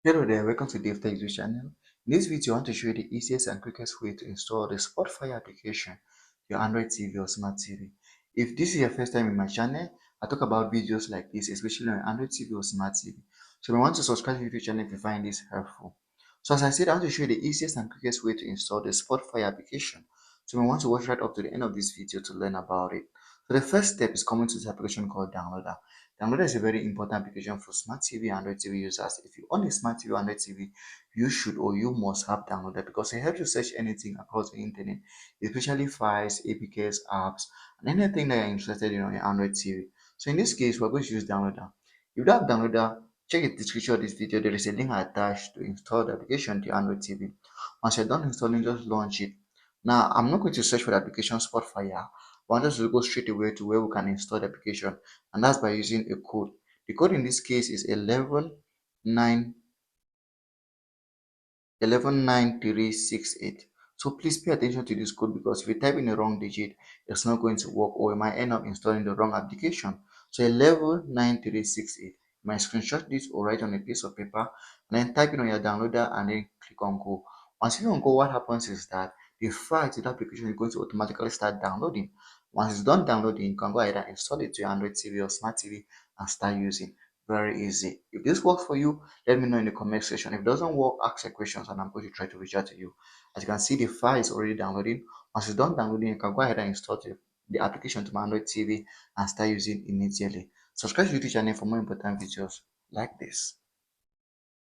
Hello there, welcome to Dave Tech YouTube channel. In this video, I want to show you the easiest and quickest way to install the SportFire application to your Android TV or Smart TV. If this is your first time in my channel, I talk about videos like this, especially on Android TV or Smart TV. So you want to subscribe to the YouTube channel if you find this helpful. So as I said, I want to show you the easiest and quickest way to install the SportFire application. So you want to watch right up to the end of this video to learn about it. So the first step is coming to this application called Downloader. Downloader is a very important application for smart TV and Android TV users. If you own a smart TV or Android TV, you should or you must have Downloader because it helps you search anything across the internet, especially files, APKs, apps, and anything that you're interested in on your Android TV. So in this case, we're going to use Downloader. If you have Downloader, check the description of this video. There is a link attached to install the application to your Android TV. Once you're done installing, just launch it. Now, I'm not going to search for the application SportFire. I want us to go straight away to where we can install the application, and that's by using a code. The code in this case is 119368. So please pay attention to this code because if you type in the wrong digit, it's not going to work or you might end up installing the wrong application. So 119368. You might screenshot this or write on a piece of paper and then type it on your downloader and then click on go. Once you click on go, what happens is that the file to the application is going to automatically start downloading. Once it's done downloading, you can go ahead and install it to your Android TV or Smart TV and start using. Very easy. If this works for you, let me know in the comment section. If it doesn't work, ask your questions and I'm going to try to reach out to you. As you can see, the file is already downloading. Once it's done downloading, you can go ahead and install the application to my Android TV and start using immediately. Subscribe to the YouTube channel for more important videos like this.